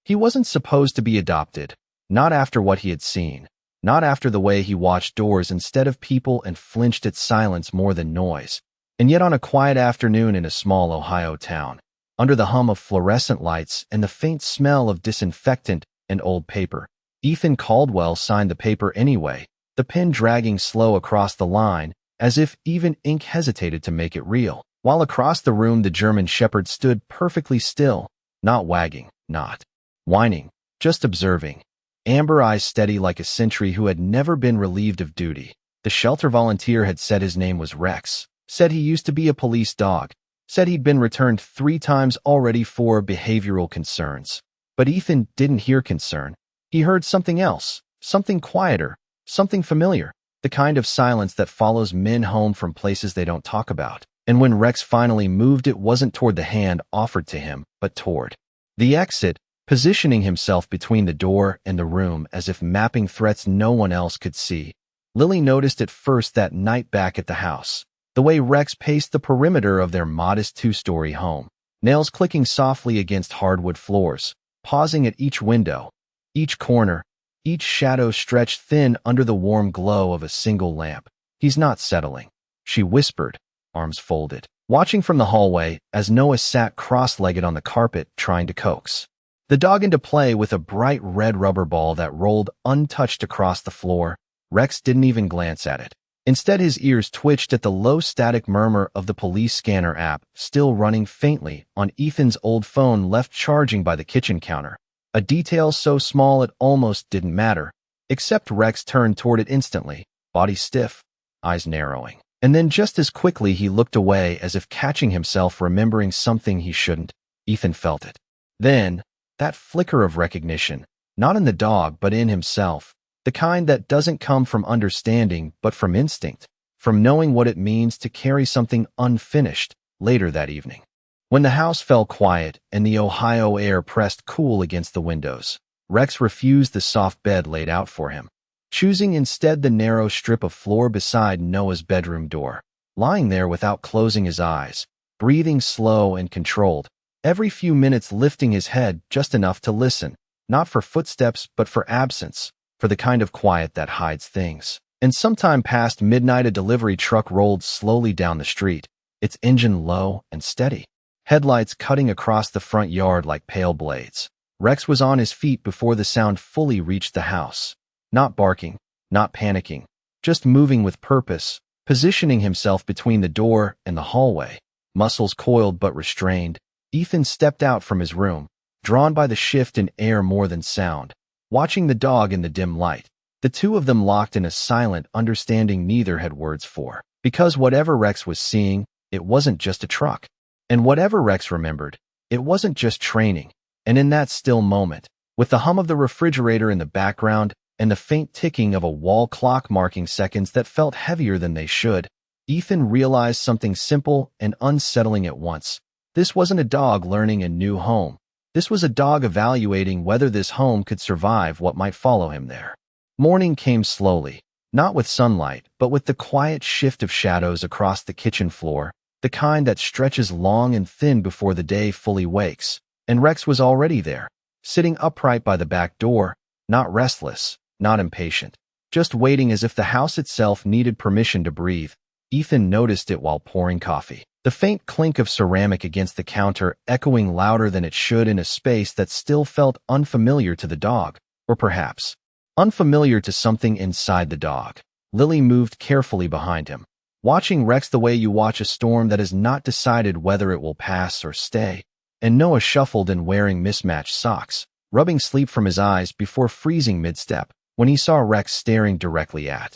He wasn't supposed to be adopted, not after what he had seen, not after the way he watched doors instead of people and flinched at silence more than noise. And yet on a quiet afternoon in a small Ohio town, under the hum of fluorescent lights and the faint smell of disinfectant and old paper, Ethan Caldwell signed the paper anyway, the pen dragging slow across the line, as if even ink hesitated to make it real. While across the room the German Shepherd stood perfectly still, not wagging, not whining, just observing, amber eyes steady like a sentry who had never been relieved of duty. The shelter volunteer had said his name was Rex, said he used to be a police dog, said he'd been returned 3 times already for behavioral concerns. But Ethan didn't hear concern. He heard something else, something quieter, something familiar, the kind of silence that follows men home from places they don't talk about. And when Rex finally moved, it wasn't toward the hand offered to him, but toward the exit, positioning himself between the door and the room as if mapping threats no one else could see. Lily noticed at first that night back at the house, the way Rex paced the perimeter of their modest 2-story home, nails clicking softly against hardwood floors, pausing at each window, each corner, each shadow stretched thin under the warm glow of a single lamp. He's not settling, she whispered, arms folded, watching from the hallway as Noah sat cross-legged on the carpet trying to coax the dog into play with a bright red rubber ball that rolled untouched across the floor. Rex didn't even glance at it. Instead, his ears twitched at the low static murmur of the police scanner app, still running faintly on Ethan's old phone left charging by the kitchen counter. A detail so small it almost didn't matter, except Rex turned toward it instantly, body stiff, eyes narrowing. And then just as quickly he looked away as if catching himself remembering something he shouldn't. Ethan felt it. Then, that flicker of recognition, not in the dog but in himself, the kind that doesn't come from understanding but from instinct, from knowing what it means to carry something unfinished. Later that evening, when the house fell quiet and the Ohio air pressed cool against the windows, Rex refused the soft bed laid out for him, choosing instead the narrow strip of floor beside Noah's bedroom door, lying there without closing his eyes, breathing slow and controlled, every few minutes lifting his head just enough to listen, not for footsteps but for absence, for the kind of quiet that hides things. And sometime past midnight a delivery truck rolled slowly down the street, its engine low and steady, headlights cutting across the front yard like pale blades. Rex was on his feet before the sound fully reached the house. Not barking, not panicking, just moving with purpose, positioning himself between the door and the hallway, muscles coiled but restrained. Ethan stepped out from his room, drawn by the shift in air more than sound, watching the dog in the dim light. The two of them locked in a silent understanding neither had words for, because whatever Rex was seeing, it wasn't just a truck. And whatever Rex remembered, it wasn't just training. And in that still moment, with the hum of the refrigerator in the background and the faint ticking of a wall clock marking seconds that felt heavier than they should, Ethan realized something simple and unsettling at once. This wasn't a dog learning a new home. This was a dog evaluating whether this home could survive what might follow him there. Morning came slowly, not with sunlight, but with the quiet shift of shadows across the kitchen floor, the kind that stretches long and thin before the day fully wakes. And Rex was already there, sitting upright by the back door, not restless, not impatient, just waiting as if the house itself needed permission to breathe. Ethan noticed it while pouring coffee. The faint clink of ceramic against the counter echoing louder than it should in a space that still felt unfamiliar to the dog, or perhaps unfamiliar to something inside the dog. Lily moved carefully behind him, watching Rex the way you watch a storm that has not decided whether it will pass or stay. And Noah shuffled in wearing mismatched socks, rubbing sleep from his eyes before freezing mid-step when he saw Rex staring directly at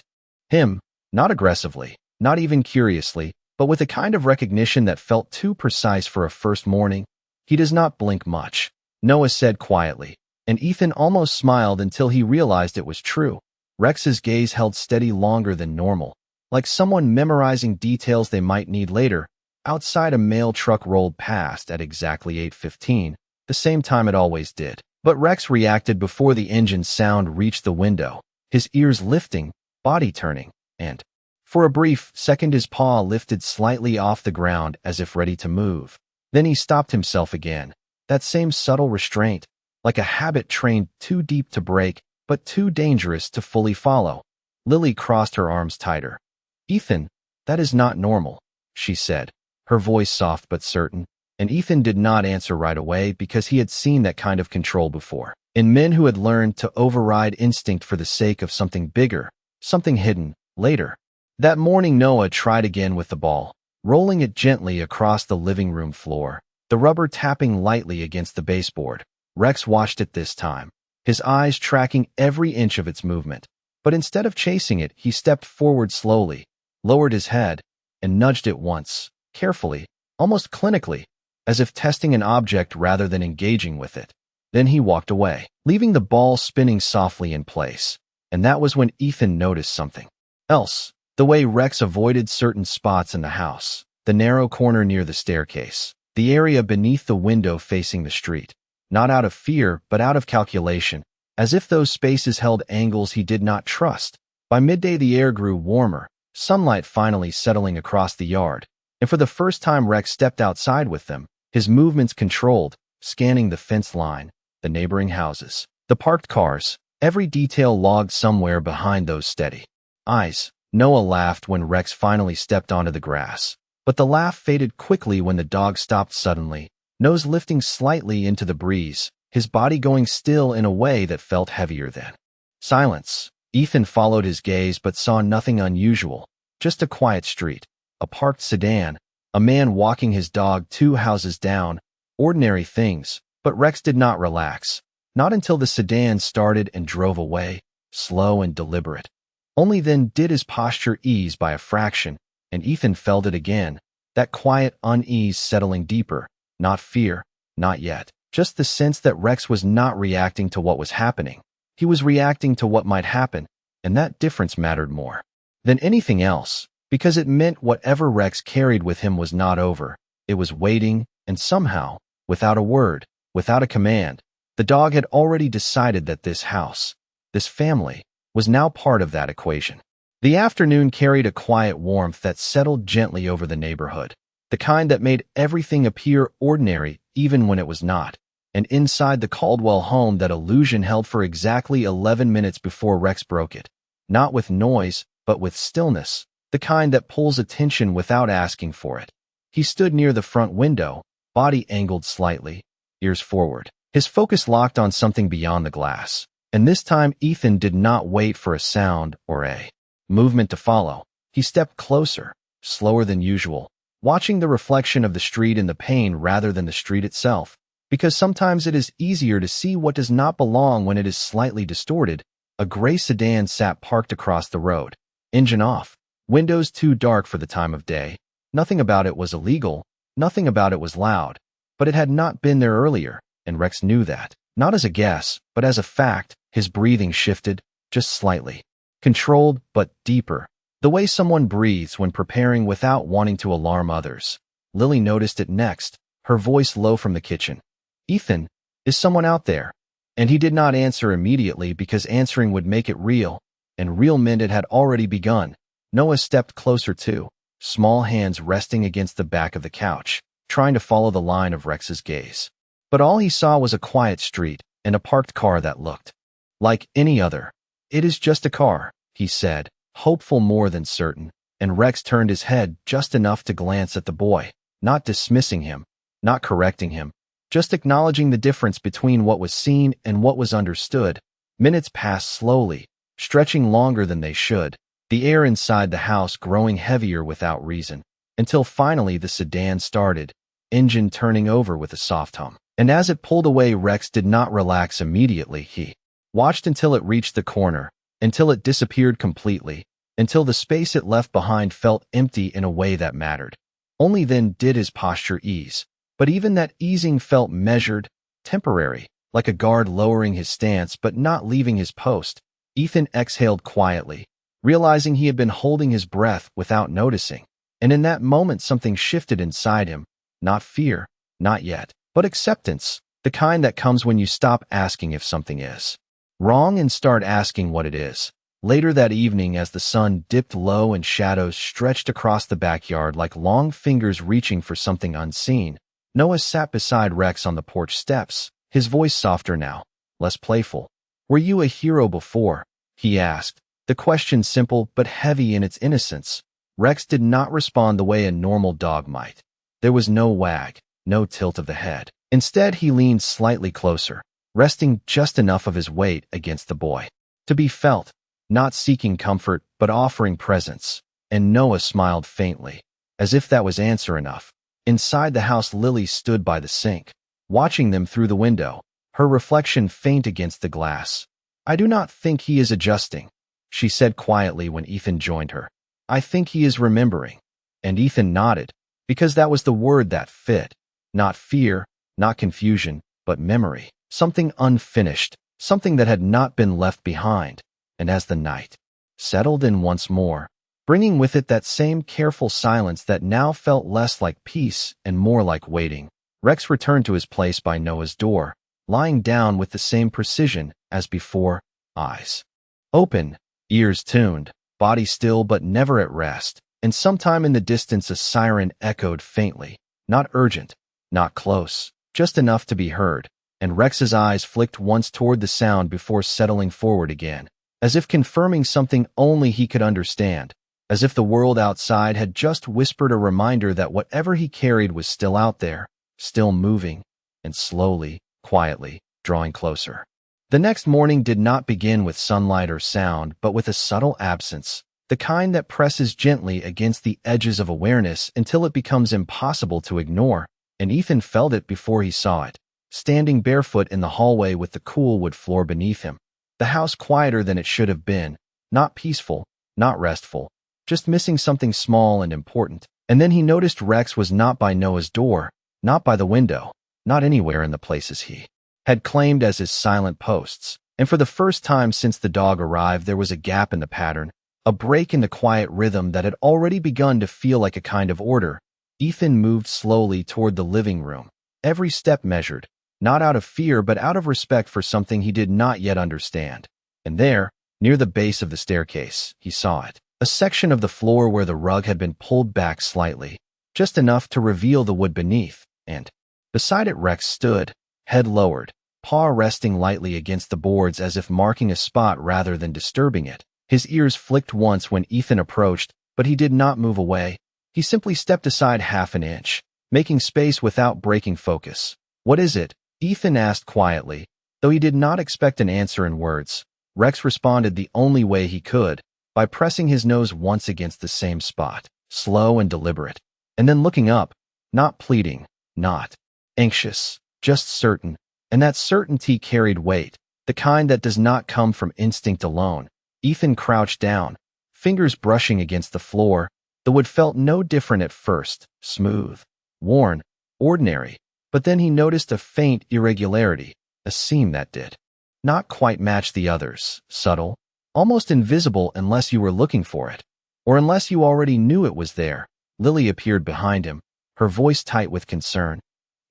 him, not aggressively, not even curiously, but with a kind of recognition that felt too precise for a first morning. He does not blink much, Noah said quietly, and Ethan almost smiled until he realized it was true. Rex's gaze held steady longer than normal, like someone memorizing details they might need later. Outside, a mail truck rolled past at exactly 8:15, the same time it always did. But Rex reacted before the engine sound reached the window, his ears lifting, body turning, and for a brief second his paw lifted slightly off the ground as if ready to move. Then he stopped himself again, that same subtle restraint, like a habit trained too deep to break, but too dangerous to fully follow. Lily crossed her arms tighter. "Ethan, that is not normal," she said, her voice soft but certain, and Ethan did not answer right away because he had seen that kind of control before. In men who had learned to override instinct for the sake of something bigger, something hidden, later. That morning Noah tried again with the ball, rolling it gently across the living room floor, the rubber tapping lightly against the baseboard. Rex watched it this time, his eyes tracking every inch of its movement. But instead of chasing it, he stepped forward slowly, lowered his head, and nudged it once, carefully, almost clinically, as if testing an object rather than engaging with it. Then he walked away, leaving the ball spinning softly in place. And that was when Ethan noticed something else. The way Rex avoided certain spots in the house, the narrow corner near the staircase, the area beneath the window facing the street. Not out of fear, but out of calculation, as if those spaces held angles he did not trust. By midday the air grew warmer, sunlight finally settling across the yard, and for the first time Rex stepped outside with them, his movements controlled, scanning the fence line, the neighboring houses, the parked cars, every detail logged somewhere behind those steady eyes. Noah laughed when Rex finally stepped onto the grass, but the laugh faded quickly when the dog stopped suddenly, nose lifting slightly into the breeze, his body going still in a way that felt heavier than silence. Ethan followed his gaze but saw nothing unusual, just a quiet street, a parked sedan, a man walking his dog 2 houses down, ordinary things, but Rex did not relax, not until the sedan started and drove away, slow and deliberate. Only then did his posture ease by a fraction, and Ethan felt it again, that quiet unease settling deeper, not fear, not yet. Just the sense that Rex was not reacting to what was happening. He was reacting to what might happen, and that difference mattered more than anything else, because it meant whatever Rex carried with him was not over. It was waiting, and somehow, without a word, without a command, the dog had already decided that this house, this family, was now part of that equation. The afternoon carried a quiet warmth that settled gently over the neighborhood, the kind that made everything appear ordinary even when it was not. And inside the Caldwell home that illusion held for exactly 11 minutes before Rex broke it. Not with noise, but with stillness, the kind that pulls attention without asking for it. He stood near the front window, body angled slightly, ears forward, his focus locked on something beyond the glass. And this time Ethan did not wait for a sound or a movement to follow. He stepped closer, slower than usual, watching the reflection of the street in the pane rather than the street itself. Because sometimes it is easier to see what does not belong when it is slightly distorted. A gray sedan sat parked across the road, engine off, windows too dark for the time of day. Nothing about it was illegal, nothing about it was loud, but it had not been there earlier, and Rex knew that. Not as a guess, but as a fact. His breathing shifted, just slightly. Controlled, but deeper. The way someone breathes when preparing without wanting to alarm others. Lily noticed it next, her voice low from the kitchen. "Ethan, is someone out there?" And he did not answer immediately because answering would make it real, and real meant it had already begun. Noah stepped closer too, small hands resting against the back of the couch, trying to follow the line of Rex's gaze. But all he saw was a quiet street and a parked car that looked like any other. "It is just a car," he said, hopeful more than certain, and Rex turned his head just enough to glance at the boy, not dismissing him, not correcting him, just acknowledging the difference between what was seen and what was understood. Minutes passed slowly, stretching longer than they should, the air inside the house growing heavier without reason, until finally the sedan started, engine turning over with a soft hum. And as it pulled away, Rex did not relax immediately. He watched until it reached the corner, until it disappeared completely, until the space it left behind felt empty in a way that mattered. Only then did his posture ease. But even that easing felt measured, temporary, like a guard lowering his stance but not leaving his post. Ethan exhaled quietly, realizing he had been holding his breath without noticing. And in that moment something shifted inside him. Not fear, not yet, but acceptance, the kind that comes when you stop asking if something is wrong and start asking what it is. Later that evening, as the sun dipped low and shadows stretched across the backyard like long fingers reaching for something unseen, Noah sat beside Rex on the porch steps, his voice softer now, less playful. "Were you a hero before?" he asked, the question simple but heavy in its innocence. Rex did not respond the way a normal dog might. There was no wag, no tilt of the head. Instead, he leaned slightly closer, resting just enough of his weight against the boy to be felt, not seeking comfort but offering presence. And Noah smiled faintly, as if that was answer enough. Inside the house, Lily stood by the sink, watching them through the window, her reflection faint against the glass. "I do not think he is adjusting," she said quietly when Ethan joined her. "I think he is remembering." And Ethan nodded, because that was the word that fit. Not fear, not confusion, but memory. Something unfinished, something that had not been left behind. And as the night settled in once more, bringing with it that same careful silence that now felt less like peace and more like waiting, Rex returned to his place by Noah's door, lying down with the same precision as before, eyes open, ears tuned, body still but never at rest. And sometime in the distance a siren echoed faintly, not urgent, not close, just enough to be heard. And Rex's eyes flicked once toward the sound before settling forward again, as if confirming something only he could understand, as if the world outside had just whispered a reminder that whatever he carried was still out there, still moving, and slowly, quietly, drawing closer. The next morning did not begin with sunlight or sound, but with a subtle absence, the kind that presses gently against the edges of awareness until it becomes impossible to ignore, and Ethan felt it before he saw it, standing barefoot in the hallway with the cool wood floor beneath him. The house quieter than it should have been, not peaceful, not restful, just missing something small and important. And then he noticed Rex was not by Noah's door, not by the window, not anywhere in the places he had claimed as his silent posts. And for the first time since the dog arrived, there was a gap in the pattern, a break in the quiet rhythm that had already begun to feel like a kind of order. Ethan moved slowly toward the living room, every step measured, not out of fear but out of respect for something he did not yet understand. And there, near the base of the staircase, he saw it. A section of the floor where the rug had been pulled back slightly, just enough to reveal the wood beneath, and beside it Rex stood, head lowered, paw resting lightly against the boards as if marking a spot rather than disturbing it. His ears flicked once when Ethan approached, but he did not move away. He simply stepped aside half an inch, making space without breaking focus. "What is it?" Ethan asked quietly, though he did not expect an answer in words. Rex responded the only way he could, by pressing his nose once against the same spot, slow and deliberate, and then looking up, not pleading, not anxious, just certain. And that certainty carried weight, the kind that does not come from instinct alone. Ethan crouched down, fingers brushing against the floor. The wood felt no different at first, smooth, worn, ordinary, but then he noticed a faint irregularity, a seam that did not quite match the others, subtle, almost invisible unless you were looking for it, or unless you already knew it was there. Lily appeared behind him, her voice tight with concern.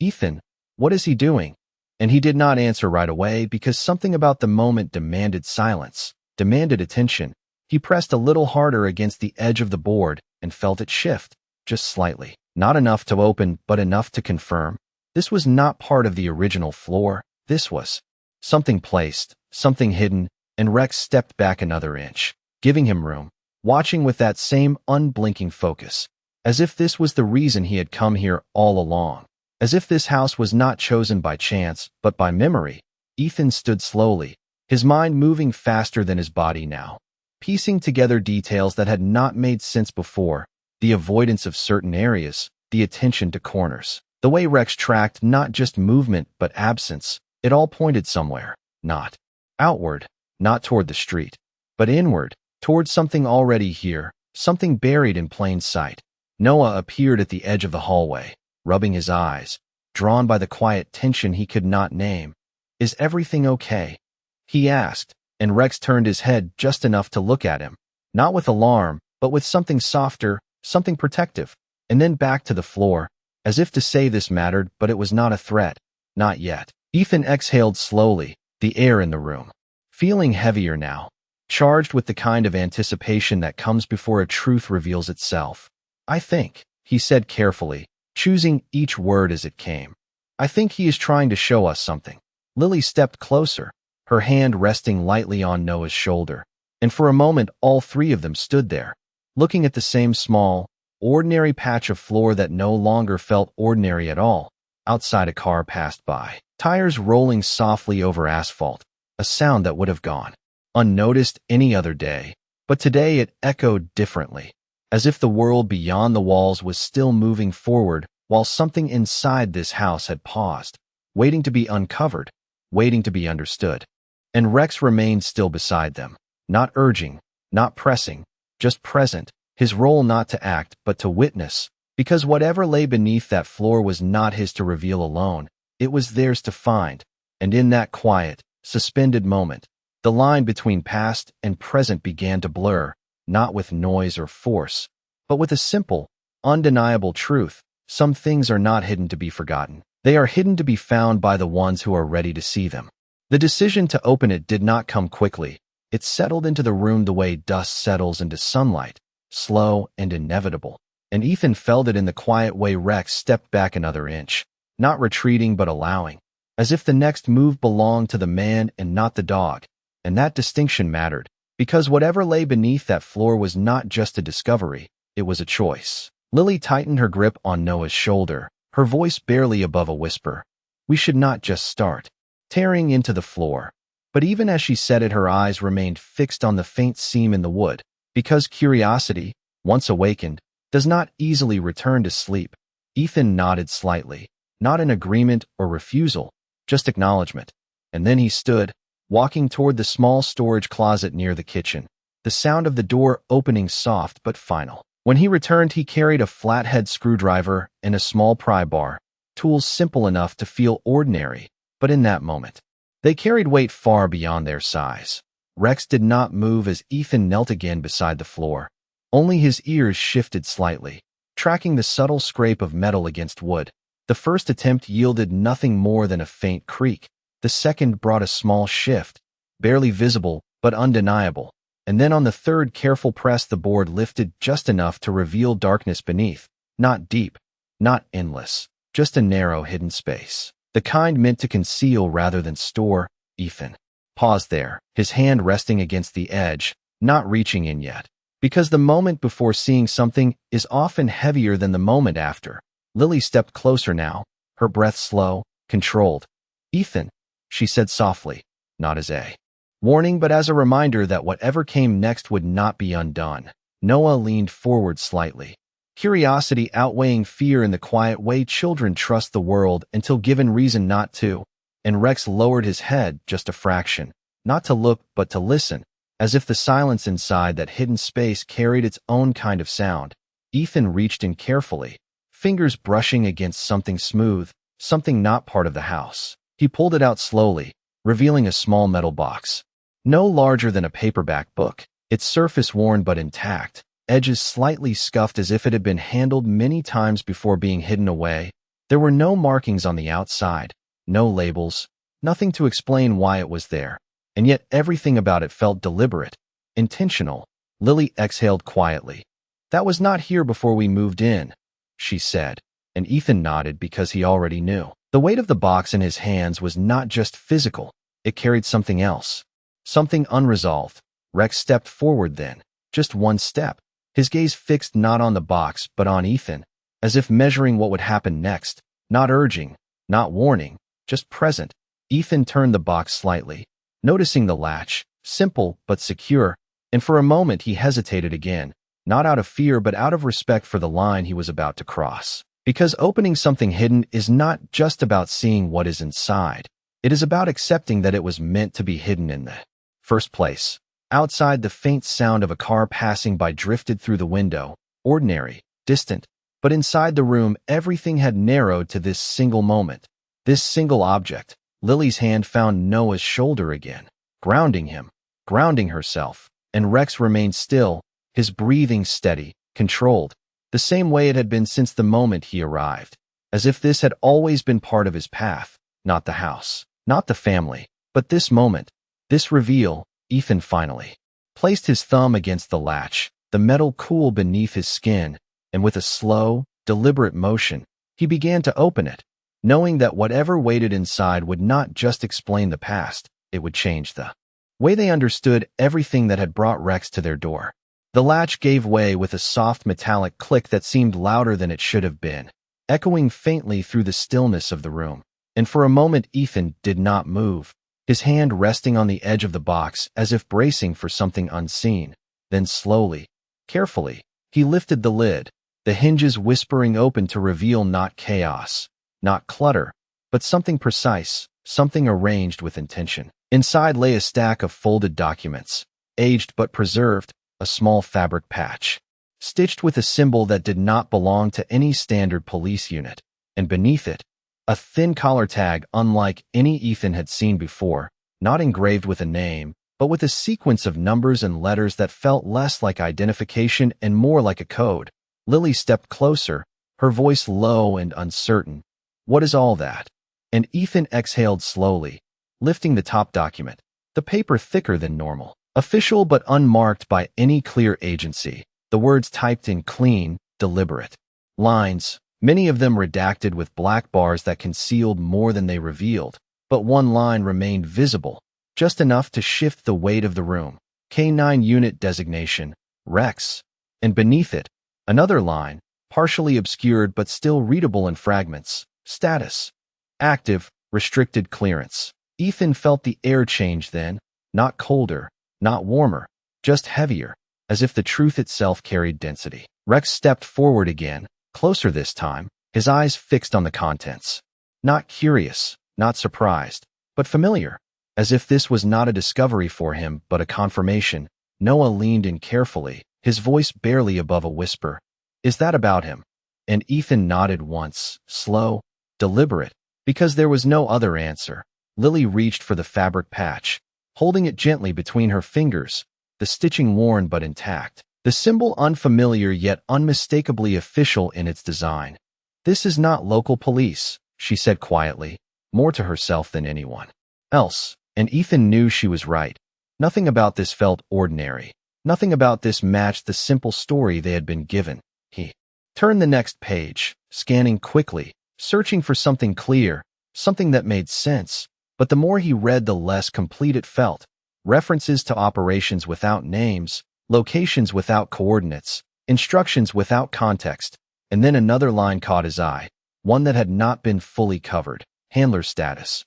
"Ethan, what is he doing?" And he did not answer right away because something about the moment demanded silence, demanded attention. He pressed a little harder against the edge of the board and felt it shift, just slightly. Not enough to open, but enough to confirm. This was not part of the original floor. This was something placed, something hidden, and Rex stepped back another inch, giving him room, watching with that same unblinking focus, as if this was the reason he had come here all along, as if this house was not chosen by chance, but by memory. Ethan stood slowly, his mind moving faster than his body now, piecing together details that had not made sense before, the avoidance of certain areas, the attention to corners, the way Rex tracked not just movement but absence. It all pointed somewhere, not outward, not toward the street, but inward, toward something already here, something buried in plain sight. Noah appeared at the edge of the hallway, rubbing his eyes, drawn by the quiet tension he could not name. "Is everything okay?" he asked, and Rex turned his head just enough to look at him, not with alarm, but with something softer, something protective, and then back to the floor, as if to say this mattered, but it was not a threat, not yet. Ethan exhaled slowly, the air in the room feeling heavier now, charged with the kind of anticipation that comes before a truth reveals itself. "I think," he said carefully, choosing each word as it came, "I think he is trying to show us something." Lily stepped closer, her hand resting lightly on Noah's shoulder. And for a moment, all three of them stood there, looking at the same small, ordinary patch of floor that no longer felt ordinary at all. Outside, a car passed by, tires rolling softly over asphalt, a sound that would have gone unnoticed any other day. But today it echoed differently, as if the world beyond the walls was still moving forward while something inside this house had paused, waiting to be uncovered, waiting to be understood. And Rex remained still beside them, not urging, not pressing, just present, his role not to act but to witness, because whatever lay beneath that floor was not his to reveal alone, it was theirs to find. And in that quiet, suspended moment, the line between past and present began to blur, not with noise or force, but with a simple, undeniable truth. Some things are not hidden to be forgotten. They are hidden to be found by the ones who are ready to see them. The decision to open it did not come quickly. It settled into the room the way dust settles into sunlight, slow and inevitable. And Ethan felt it in the quiet way Rex stepped back another inch, not retreating but allowing, as if the next move belonged to the man and not the dog. And that distinction mattered, because whatever lay beneath that floor was not just a discovery, it was a choice. Lily tightened her grip on Noah's shoulder, her voice barely above a whisper. We should not just start tearing into the floor. But even as she said it, her eyes remained fixed on the faint seam in the wood, because curiosity, once awakened, does not easily return to sleep. Ethan nodded slightly, not in agreement or refusal, just acknowledgement. And then he stood, walking toward the small storage closet near the kitchen, the sound of the door opening soft but final. When he returned, he carried a flathead screwdriver and a small pry bar, tools simple enough to feel ordinary, but in that moment, they carried weight far beyond their size. Rex did not move as Ethan knelt again beside the floor. Only his ears shifted slightly, tracking the subtle scrape of metal against wood. The first attempt yielded nothing more than a faint creak. The second brought a small shift, barely visible but undeniable. And then on the third careful press, the board lifted just enough to reveal darkness beneath. Not deep, not endless, just a narrow hidden space. The kind meant to conceal rather than store. Ethan paused there, his hand resting against the edge, not reaching in yet. Because the moment before seeing something is often heavier than the moment after. Lily stepped closer now, her breath slow, controlled. Ethan, she said softly, not as a warning but as a reminder that whatever came next would not be undone. Noah leaned forward slightly, curiosity outweighing fear in the quiet way children trust the world until given reason not to. And Rex lowered his head just a fraction, not to look but to listen, as if the silence inside that hidden space carried its own kind of sound. Ethan reached in carefully, fingers brushing against something smooth, something not part of the house. He pulled it out slowly, revealing a small metal box, no larger than a paperback book, its surface worn but intact, edges slightly scuffed as if it had been handled many times before being hidden away. There were no markings on the outside, no labels, nothing to explain why it was there, and yet everything about it felt deliberate, intentional. Lily exhaled quietly. That was not here before we moved in, she said, and Ethan nodded because he already knew. The weight of the box in his hands was not just physical, it carried something else, something unresolved. Rex stepped forward then, just one step, his gaze fixed not on the box but on Ethan, as if measuring what would happen next, not urging, not warning, just present. Ethan turned the box slightly, noticing the latch, simple but secure, and for a moment he hesitated again, not out of fear but out of respect for the line he was about to cross. Because opening something hidden is not just about seeing what is inside. It is about accepting that it was meant to be hidden in the first place. Outside, the faint sound of a car passing by drifted through the window, ordinary, distant. But inside the room, everything had narrowed to this single moment, this single object. Lily's hand found Noah's shoulder again, grounding him, grounding herself, and Rex remained still, his breathing steady, controlled, the same way it had been since the moment he arrived, as if this had always been part of his path, not the house, not the family, but this moment, this reveal. Ethan finally placed his thumb against the latch, the metal cool beneath his skin, and with a slow, deliberate motion, he began to open it. knowing that whatever waited inside would not just explain the past, it would change the way they understood everything that had brought Rex to their door. The latch gave way with a soft metallic click that seemed louder than it should have been, echoing faintly through the stillness of the room. And for a moment Ethan did not move, his hand resting on the edge of the box as if bracing for something unseen. Then slowly, carefully, he lifted the lid, the hinges whispering open to reveal not chaos, not clutter, but something precise, something arranged with intention. Inside lay a stack of folded documents, aged but preserved, a small fabric patch, stitched with a symbol that did not belong to any standard police unit, and beneath it, a thin collar tag unlike any Ethan had seen before, not engraved with a name, but with a sequence of numbers and letters that felt less like identification and more like a code. Lily stepped closer, her voice low and uncertain. "What is all that?" And Ethan exhaled slowly, lifting the top document, the paper thicker than normal. Official but unmarked by any clear agency, the words typed in clean, deliberate lines, many of them redacted with black bars that concealed more than they revealed, but one line remained visible, just enough to shift the weight of the room. K9 unit designation, Rex, and beneath it, another line, partially obscured but still readable in fragments, status, active, restricted clearance. Ethan felt the air change then, not colder, not warmer, just heavier, as if the truth itself carried density. Rex stepped forward again, closer this time, his eyes fixed on the contents. Not curious, not surprised, but familiar, as if this was not a discovery for him but a confirmation. Noah leaned in carefully, his voice barely above a whisper. "Is that about him?" And Ethan nodded once, slow, deliberate, because there was no other answer. Lily reached for the fabric patch, holding it gently between her fingers, the stitching worn but intact, the symbol unfamiliar yet unmistakably official in its design. "This is not local police," she said quietly, more to herself than anyone else, and Ethan knew she was right. Nothing about this felt ordinary. Nothing about this matched the simple story they had been given. He turned the next page, scanning quickly, searching for something clear, something that made sense. But the more he read, the less complete it felt. References to operations without names, locations without coordinates, instructions without context. And then another line caught his eye, one that had not been fully covered. Handler status,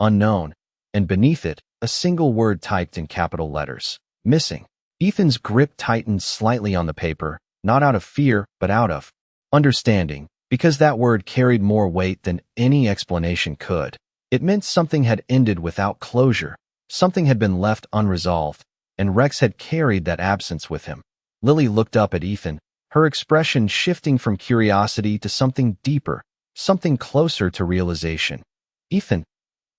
unknown, and beneath it, a single word typed in capital letters, missing. Ethan's grip tightened slightly on the paper, not out of fear, but out of understanding, because that word carried more weight than any explanation could. It meant something had ended without closure, something had been left unresolved, and Rex had carried that absence with him. Lily looked up at Ethan, her expression shifting from curiosity to something deeper, something closer to realization. "Ethan,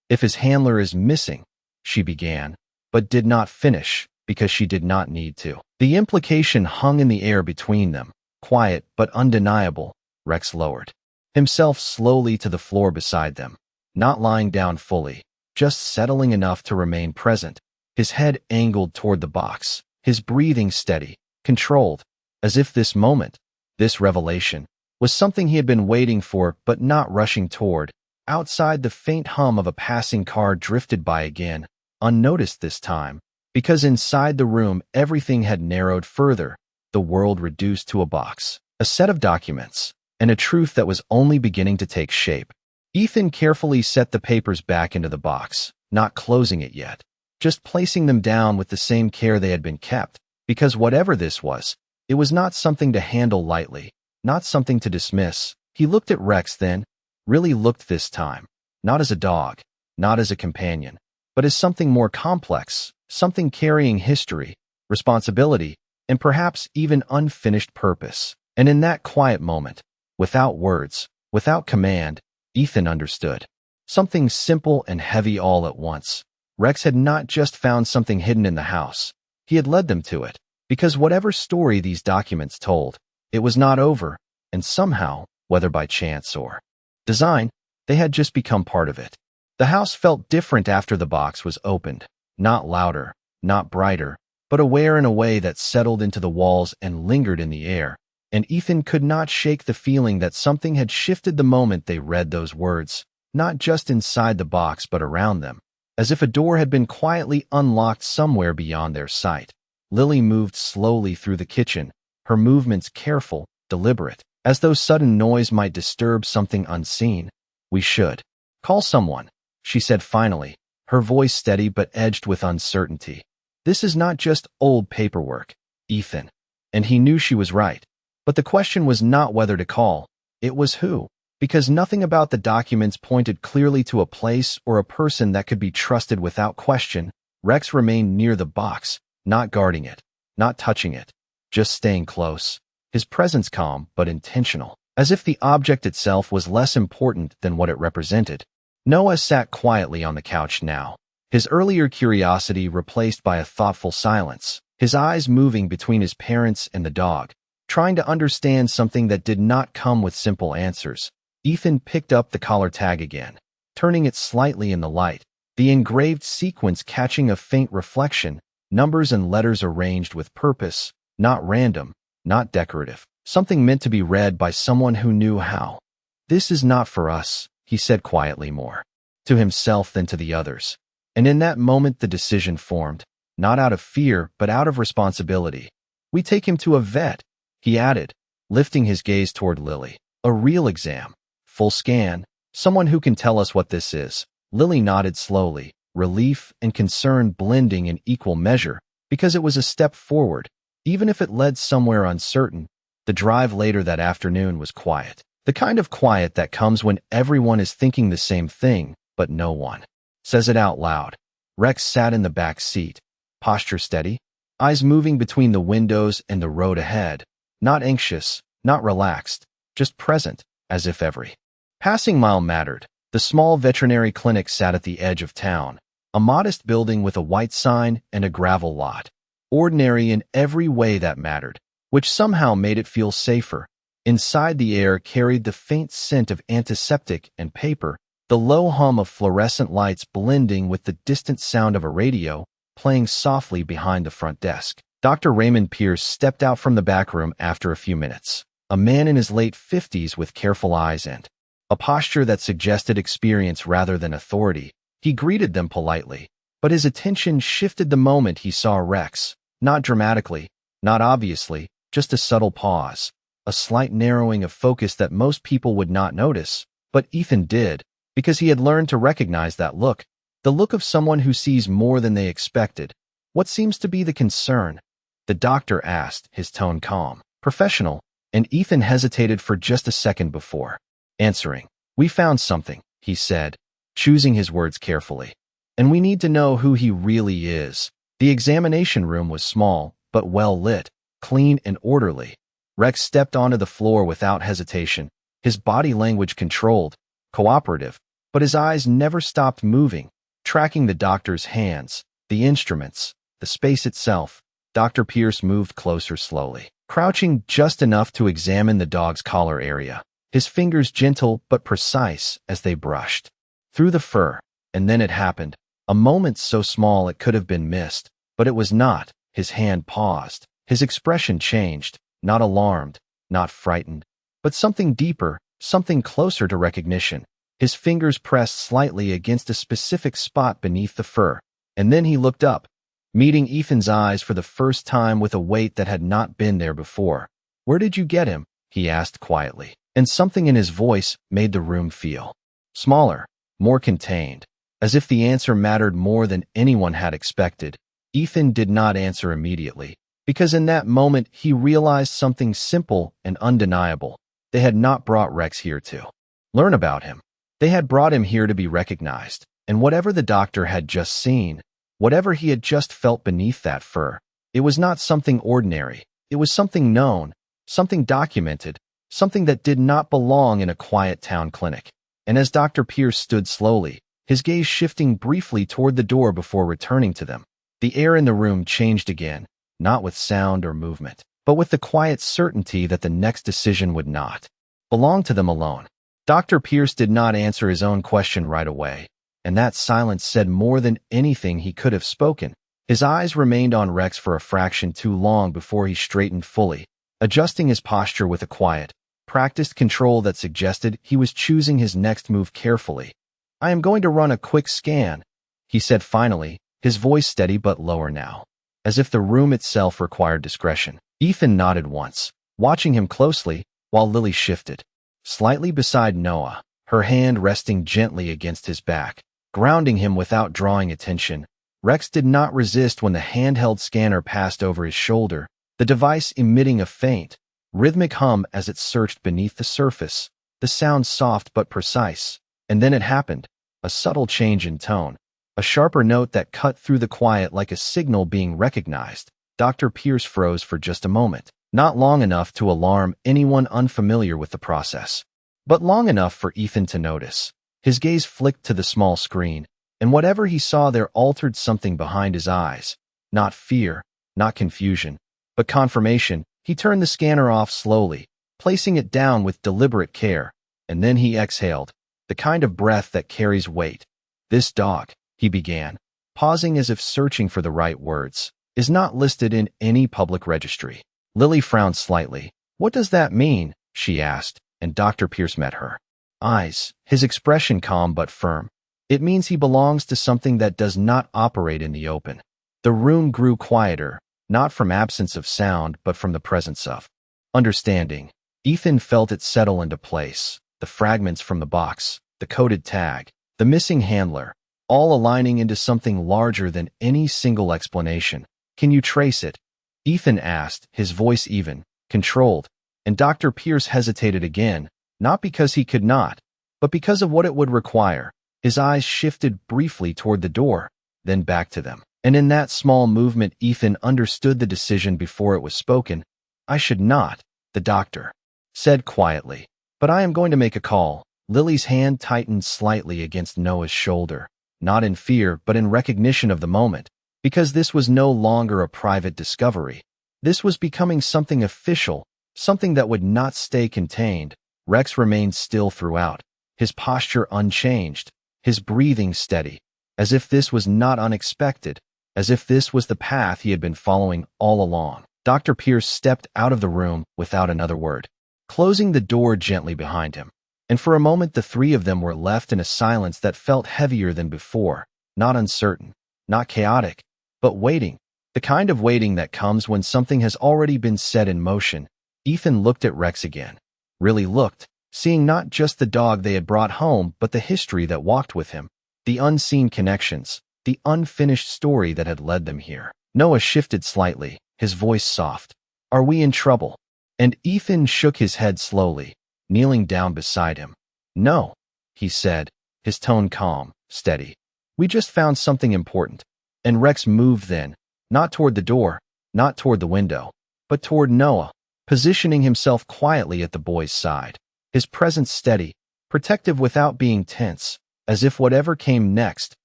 if his handler is missing," she began, but did not finish because she did not need to. The implication hung in the air between them, quiet but undeniable. Rex lowered himself slowly to the floor beside them, not lying down fully, just settling enough to remain present, his head angled toward the box, his breathing steady, controlled, as if this moment, this revelation, was something he had been waiting for but not rushing toward. Outside, the faint hum of a passing car drifted by again, unnoticed this time, because inside the room everything had narrowed further, the world reduced to a box, a set of documents, and a truth that was only beginning to take shape. Ethan carefully set the papers back into the box, not closing it yet, just placing them down with the same care they had been kept, because whatever this was, it was not something to handle lightly, not something to dismiss. He looked at Rex then, really looked this time, not as a dog, not as a companion, but as something more complex, something carrying history, responsibility, and perhaps even unfinished purpose. And in that quiet moment, without words, without command, Ethan understood. Something simple and heavy all at once. Rex had not just found something hidden in the house. He had led them to it, because whatever story these documents told, it was not over, and somehow, whether by chance or design, they had just become part of it. The house felt different after the box was opened, not louder, not brighter, but aware in a way that settled into the walls and lingered in the air. And Ethan could not shake the feeling that something had shifted the moment they read those words, not just inside the box but around them, as if a door had been quietly unlocked somewhere beyond their sight. Lily moved slowly through the kitchen, her movements careful, deliberate, as though sudden noise might disturb something unseen. "We should call someone," she said finally, her voice steady but edged with uncertainty. "This is not just old paperwork, Ethan." And he knew she was right. But the question was not whether to call, it was who. Because nothing about the documents pointed clearly to a place or a person that could be trusted without question, Rex remained near the box, not guarding it, not touching it, just staying close. His presence calm but intentional, as if the object itself was less important than what it represented. Noah sat quietly on the couch now, his earlier curiosity replaced by a thoughtful silence, his eyes moving between his parents and the dog, trying to understand something that did not come with simple answers. Ethan picked up the collar tag again, turning it slightly in the light, the engraved sequence catching a faint reflection, numbers and letters arranged with purpose, not random, not decorative, something meant to be read by someone who knew how. "This is not for us," he said quietly, more to himself than to the others. And in that moment the decision formed, not out of fear but out of responsibility. "We take him to a vet," he added, lifting his gaze toward Lily. "A real exam. Full scan. Someone who can tell us what this is." Lily nodded slowly, relief and concern blending in equal measure, because it was a step forward, even if it led somewhere uncertain. The drive later that afternoon was quiet. The kind of quiet that comes when everyone is thinking the same thing, but no one says it out loud. Rex sat in the back seat, posture steady, eyes moving between the windows and the road ahead, not anxious, not relaxed, just present, as if every passing mile mattered. The small veterinary clinic sat at the edge of town, a modest building with a white sign and a gravel lot. Ordinary in every way that mattered, which somehow made it feel safer. Inside, the air carried the faint scent of antiseptic and paper, the low hum of fluorescent lights blending with the distant sound of a radio playing softly behind the front desk. Dr. Raymond Pierce stepped out from the back room after a few minutes, a man in his late 50s with careful eyes and a posture that suggested experience rather than authority. He greeted them politely, but his attention shifted the moment he saw Rex. Not dramatically, not obviously, just a subtle pause, a slight narrowing of focus that most people would not notice, but Ethan did, because he had learned to recognize that look, the look of someone who sees more than they expected. "What seems to be the concern?" the doctor asked, his tone calm, professional, and Ethan hesitated for just a second before answering. "We found something," he said, choosing his words carefully. "And we need to know who he really is." The examination room was small, but well lit, clean and orderly. Rex stepped onto the floor without hesitation, his body language controlled, cooperative, but his eyes never stopped moving, tracking the doctor's hands, the instruments, the space itself. Dr. Pierce moved closer slowly, crouching just enough to examine the dog's collar area, his fingers gentle but precise as they brushed through the fur. And then it happened, a moment so small it could have been missed, but it was not. His hand paused, his expression changed, not alarmed, not frightened, but something deeper, something closer to recognition. His fingers pressed slightly against a specific spot beneath the fur, and then he looked up, meeting Ethan's eyes for the first time with a weight that had not been there before. "Where did you get him?" he asked quietly, and something in his voice made the room feel smaller, more contained, as if the answer mattered more than anyone had expected. Ethan did not answer immediately, because in that moment he realized something simple and undeniable. They had not brought Rex here to learn about him. They had brought him here to be recognized, and whatever the doctor had just seen, whatever he had just felt beneath that fur, it was not something ordinary. It was something known, something documented, something that did not belong in a quiet town clinic. And as Dr. Pierce stood slowly, his gaze shifting briefly toward the door before returning to them, the air in the room changed again, not with sound or movement, but with the quiet certainty that the next decision would not belong to them alone. Dr. Pierce did not answer his own question right away, and that silence said more than anything he could have spoken. His eyes remained on Rex for a fraction too long before he straightened fully, adjusting his posture with a quiet, practiced control that suggested he was choosing his next move carefully. "I am going to run a quick scan," he said finally, his voice steady but lower now, as if the room itself required discretion. Ethan nodded once, watching him closely, while Lily shifted, slightly beside Noah, her hand resting gently against his back, grounding him without drawing attention. Rex did not resist when the handheld scanner passed over his shoulder, the device emitting a faint, rhythmic hum as it searched beneath the surface, the sound soft but precise. And then it happened, a subtle change in tone, a sharper note that cut through the quiet like a signal being recognized. Dr. Pierce froze for just a moment, not long enough to alarm anyone unfamiliar with the process, but long enough for Ethan to notice. His gaze flicked to the small screen, and whatever he saw there altered something behind his eyes. Not fear, not confusion, but confirmation. He turned the scanner off slowly, placing it down with deliberate care, and then he exhaled, the kind of breath that carries weight. "This dog," he began, pausing as if searching for the right words, "is not listed in any public registry." Lily frowned slightly. "What does that mean?" she asked, and Dr. Pierce met her eyes, his expression calm but firm. "It means he belongs to something that does not operate in the open." The room grew quieter, not from absence of sound but from the presence of understanding. Ethan felt it settle into place, the fragments from the box, the coded tag, the missing handler, all aligning into something larger than any single explanation. "Can you trace it?" Ethan asked, his voice even, controlled, and Dr. Pierce hesitated again, not because he could not, but because of what it would require. His eyes shifted briefly toward the door, then back to them. And in that small movement, Ethan understood the decision before it was spoken. "I should not," the doctor said quietly, "but I am going to make a call." Lily's hand tightened slightly against Noah's shoulder, not in fear but in recognition of the moment, because this was no longer a private discovery. This was becoming something official, something that would not stay contained. Rex remained still throughout, his posture unchanged, his breathing steady, as if this was not unexpected, as if this was the path he had been following all along. Dr. Pierce stepped out of the room without another word, closing the door gently behind him. And for a moment the three of them were left in a silence that felt heavier than before, not uncertain, not chaotic, but waiting, the kind of waiting that comes when something has already been set in motion. Ethan looked at Rex again, really looked, seeing not just the dog they had brought home but the history that walked with him, the unseen connections, the unfinished story that had led them here. Noah shifted slightly, his voice soft. "Are we in trouble?" And Ethan shook his head slowly, kneeling down beside him. "No," he said, his tone calm, steady. "We just found something important." And Rex moved then, not toward the door, not toward the window, but toward Noah, positioning himself quietly at the boy's side, his presence steady, protective without being tense, as if whatever came next,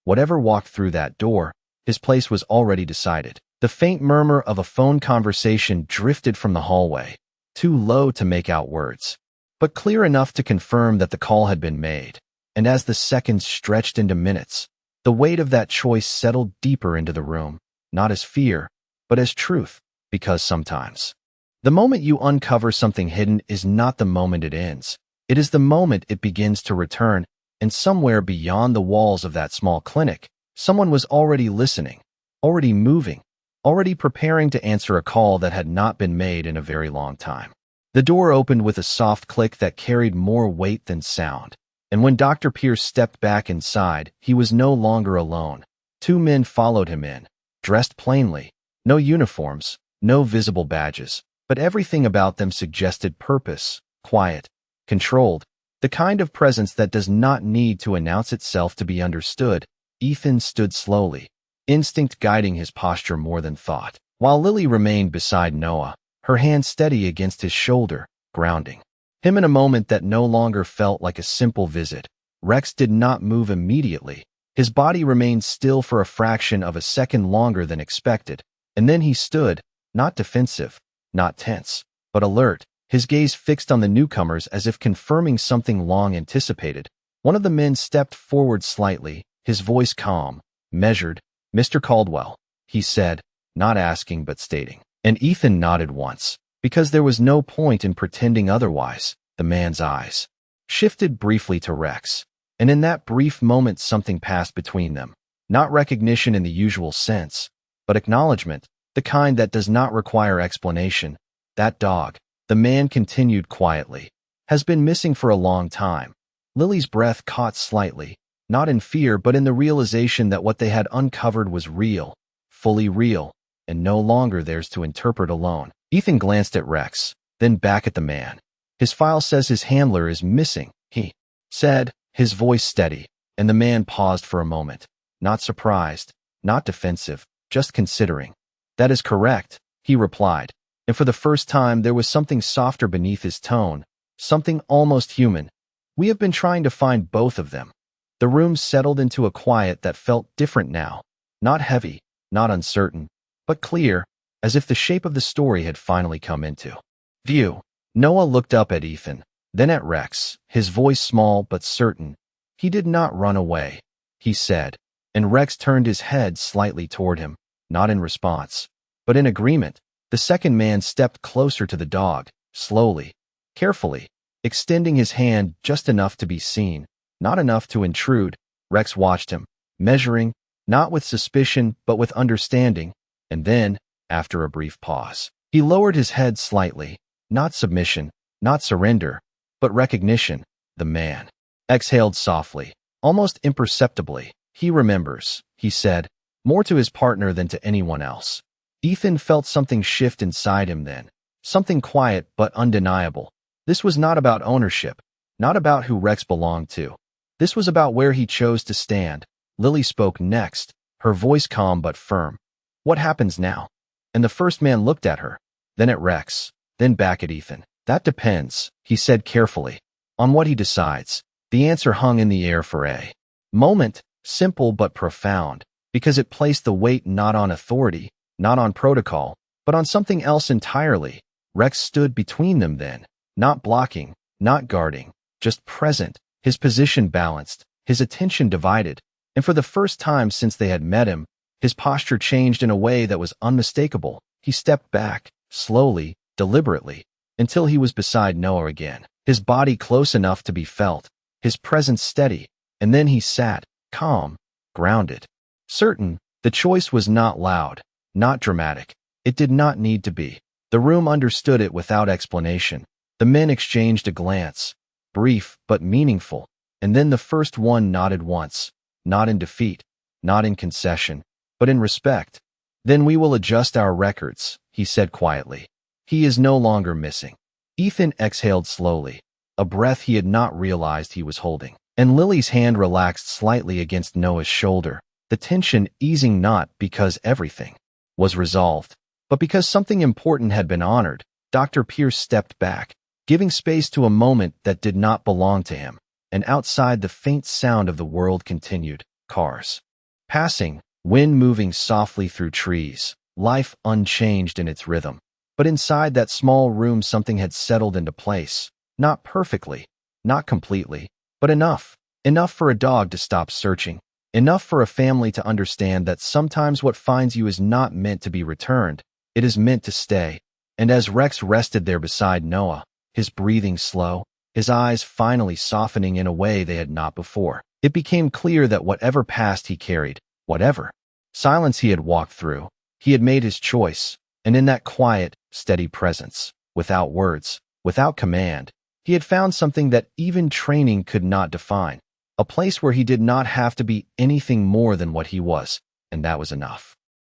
whatever walked through that door, his place was already decided. The faint murmur of a phone conversation drifted from the hallway, too low to make out words, but clear enough to confirm that the call had been made. And as the seconds stretched into minutes, the weight of that choice settled deeper into the room, not as fear, but as truth, because sometimes the moment you uncover something hidden is not the moment it ends. It is the moment it begins to return, and somewhere beyond the walls of that small clinic, someone was already listening, already moving, already preparing to answer a call that had not been made in a very long time. The door opened with a soft click that carried more weight than sound, and when Dr. Pierce stepped back inside, he was no longer alone. Two men followed him in, dressed plainly, no uniforms, no visible badges, but everything about them suggested purpose, quiet, controlled, the kind of presence that does not need to announce itself to be understood. Ethan stood slowly, instinct guiding his posture more than thought, while Lily remained beside Noah, her hand steady against his shoulder, grounding him in a moment that no longer felt like a simple visit. Rex did not move immediately. His body remained still for a fraction of a second longer than expected, and then he stood, not defensive, not tense, but alert, his gaze fixed on the newcomers as if confirming something long anticipated. One of the men stepped forward slightly, his voice calm, measured. "Mr. Caldwell," he said, not asking but stating. And Ethan nodded once, because there was no point in pretending otherwise. The man's eyes shifted briefly to Rex, and in that brief moment something passed between them. Not recognition in the usual sense, but acknowledgement, the kind that does not require explanation. That dog, the man continued quietly, has been missing for a long time. Lily's breath caught slightly, not in fear but in the realization that what they had uncovered was real, fully real, and no longer theirs to interpret alone. Ethan glanced at Rex, then back at the man. His file says his handler is missing, he said, his voice steady, and the man paused for a moment. Not surprised, not defensive, just considering. That is correct, he replied, and for the first time there was something softer beneath his tone, something almost human. We have been trying to find both of them. The room settled into a quiet that felt different now, not heavy, not uncertain, but clear, as if the shape of the story had finally come into view. Noah looked up at Ethan, then at Rex, his voice small but certain. He did not run away, he said, and Rex turned his head slightly toward him, not in response, but in agreement. The second man stepped closer to the dog, slowly, carefully, extending his hand just enough to be seen, not enough to intrude. Rex watched him, measuring, not with suspicion but with understanding, and then, after a brief pause, he lowered his head slightly. Not submission, not surrender, but recognition. The man exhaled softly, almost imperceptibly. He remembers, he said, more to his partner than to anyone else. Ethan felt something shift inside him then, something quiet but undeniable. This was not about ownership, not about who Rex belonged to. This was about where he chose to stand. Lily spoke next, her voice calm but firm. What happens now? And the first man looked at her, then at Rex, then back at Ethan. That depends, he said carefully, on what he decides. The answer hung in the air for a moment, simple but profound, because it placed the weight not on authority, not on protocol, but on something else entirely. Rex stood between them then, not blocking, not guarding, just present, his position balanced, his attention divided, and for the first time since they had met him, his posture changed in a way that was unmistakable. He stepped back, slowly, deliberately, until he was beside Noah again, his body close enough to be felt, his presence steady, and then he sat, calm, grounded, certain. The choice was not loud, not dramatic. It did not need to be. The room understood it without explanation. The men exchanged a glance, brief but meaningful, and then the first one nodded once, not in defeat, not in concession, but in respect. Then we will adjust our records, he said quietly. He is no longer missing. Ethan exhaled slowly, a breath he had not realized he was holding, and Lily's hand relaxed slightly against Noah's shoulder, the tension easing not because everything was resolved, but because something important had been honored. Dr. Pierce stepped back, giving space to a moment that did not belong to him, and outside the faint sound of the world continued. Cars passing, wind moving softly through trees, life unchanged in its rhythm. But inside that small room something had settled into place, not perfectly, not completely, but enough. Enough for a dog to stop searching, enough for a family to understand that sometimes what finds you is not meant to be returned, it is meant to stay. And as Rex rested there beside Noah, his breathing slow, his eyes finally softening in a way they had not before, it became clear that whatever past he carried, whatever silence he had walked through, he had made his choice. And in that quiet, steady presence, without words, without command, he had found something that even training could not define, a place where he did not have to be anything more than what he was, and that was enough.